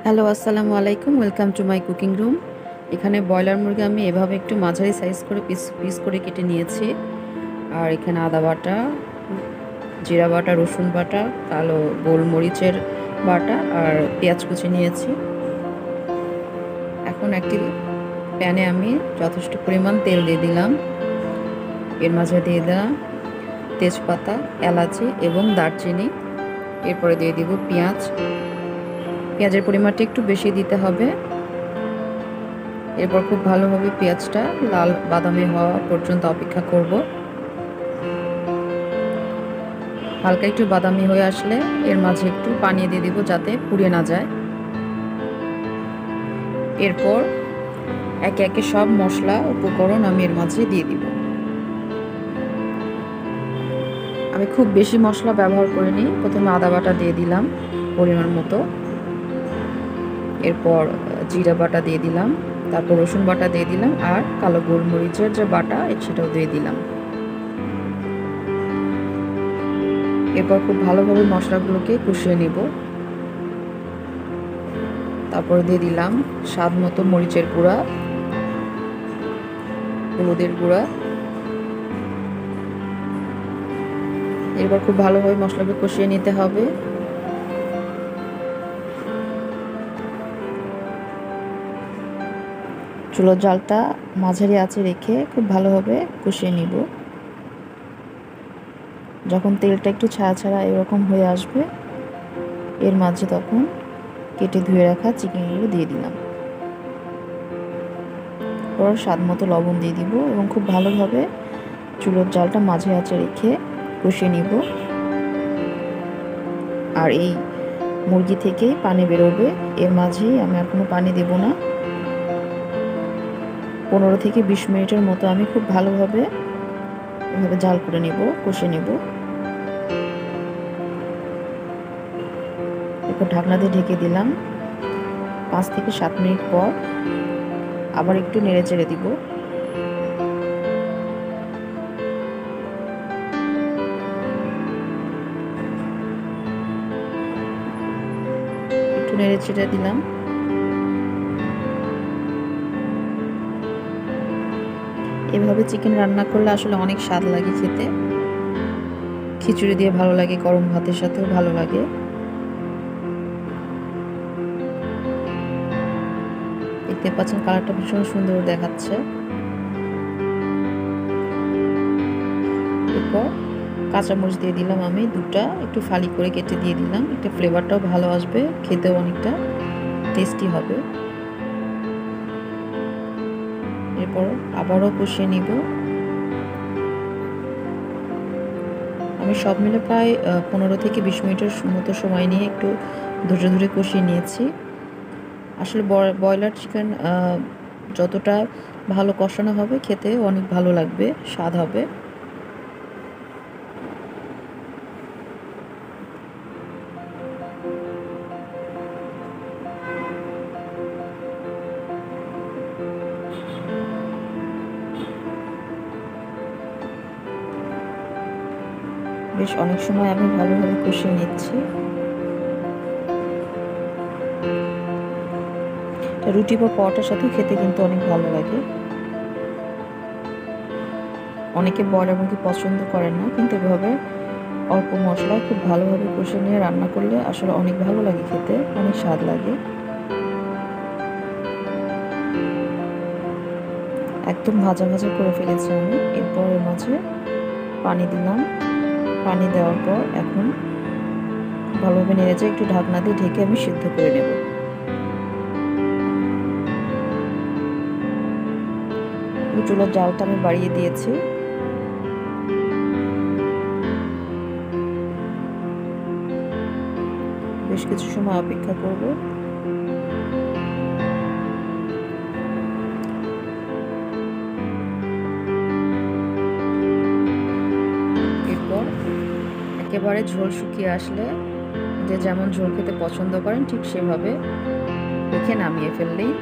Hello, আসসালামু আলাইকুম। Welcome to my cooking room. এখানে ব্রয়লার মুরগি আমি এভাবে একটু মাঝারি সাইজ করে পিস পিস করে কেটে নিয়েছি। আর এখানে আদা বাটা, জিরা বাটা, রসুন বাটা, কালো গোলমরিচের বাটা আর পেঁয়াজ কুচি নিয়েছি। এখন একটি প্যানে আমি যথেষ্ট পরিমাণ তেল দিয়ে দিলাম। এর মাঝে দিয়ে দিলাম তেজপাতা, এলাচি এবং দারচিনি। এরপরে দিয়ে দিব পেঁয়াজ। পেঁয়াজের পরিমাণটা একটু বেশি দিতে হবে। এরপর খুব ভালোভাবে পেঁয়াজটা লাল বাদামি হওয়া পর্যন্ত অপেক্ষা করব। হালকা একটু বাদামি হয়ে আসলে এর মাঝে একটু পানি দিয়ে দিব যাতে পুড়ে না যায়। এরপর একে একে সব মশলা উপকরণ আমি এর মাঝে দিয়ে দিব। আমি খুব বেশি মশলা ব্যবহার করিনি। প্রথমে আদা বাটা দিয়ে দিলাম পরিমাণ মতো, এরপর জিরা বাটা দিয়ে দিলাম, তারপর রসুন বাটা দিয়ে দিলাম আর কালো গোলমরিচের যে বাটা সেটাও দিয়ে দিলাম। এরপর খুব ভালোভাবে মশলাগুলোকে কষিয়ে নেব। তারপরে দিয়ে দিলাম স্বাদ মতো মরিচের গুঁড়া, হলুদের গুঁড়া। এরপর খুব ভালোভাবে মশলাকে কষিয়ে নিতে হবে। চুলোর জালটা মাঝারি আঁচে রেখে খুব ভালোভাবে কষিয়ে নিব। যখন তেলটা একটু ছাড়া ছাড়া এরকম হয়ে আসবে, এর মাঝে তখন কেটে ধুয়ে রাখা চিকেনগুলো দিয়ে দিলাম। পর স্বাদ মতো লবণ দিয়ে দিব এবং খুব ভালোভাবে চুলোর জালটা মাঝে আঁচে রেখে কষিয়ে নিব। আর এই মুরগি থেকেই পানি বেরোবে, এর মাঝেই আমি আর কোনো পানি দেব না। 15 থেকে 20 মিনিটের মতো আমি খুব ভালোভাবে এভাবে জাল করে নেব, কষে নেব। এরপর ঢাকনা দিয়ে ঢেকে দিলাম। 5 থেকে 7 মিনিট পর আবার একটু নেড়ে চেড়ে দিব। একটু নেড়ে চেড়ে দিলাম। এভাবে চিকেন রান্না করলে আসলে অনেক স্বাদ লাগে খেতে। খিচুড়ি দিয়ে ভালো লাগে, গরম ভাতের সাথেও ভালো লাগে। দেখতে পাচ্ছেন কালারটা ভীষণ সুন্দর দেখাচ্ছে। এরপর কাঁচামরিচ দিয়ে দিলাম আমি 2টা, একটু ফালি করে কেটে দিয়ে দিলাম। একটা ফ্লেভারটাও ভালো আসবে, খেতেও অনেকটা টেস্টি হবে। এরপর আবারও কষিয়ে নিব। আমি সব মিলে প্রায় 15 থেকে 20 মিনিটের মতো সময় নিয়ে একটু ধৈর্য ধরে কষিয়ে নিয়েছি। আসলে ব্রয়লার চিকেন যতটা ভালো কষানো হবে খেতে অনেক ভালো লাগবে, স্বাদ হবে। বেশ অনেক সময় আমি ভালোভাবে কষিয়ে নিচ্ছি। রুটি বা পরোটার সাথে খেতে কিন্তু অনেক ভালো লাগে। অনেকে ব্রয়লার মুরগি পছন্দ করেন না, কিন্তু এভাবে অল্প মশলায় খুব ভালোভাবে কষিয়ে নিয়ে রান্না করলে আসলে অনেক ভালো লাগে খেতে, অনেক স্বাদ লাগে। একদম ভাজা ভাজা করে ফেলেছি আমি। এরপর এর মাঝে পানি দিলাম। পানি দেওয়ার পর এখন ভালোভাবে নেড়েচে একটু ঢাকনা দিয়ে ঢেকে আমি সিদ্ধ করে নেব। চুলার জালটা আমি বাড়িয়ে দিয়েছি। বেশ কিছু সময় অপেক্ষা করব। এরপর একেবারে ঝোল শুকিয়ে আসলে, যে যেমন ঝোল খেতে পছন্দ করেন ঠিক সেভাবে রেখে নামিয়ে ফেললেই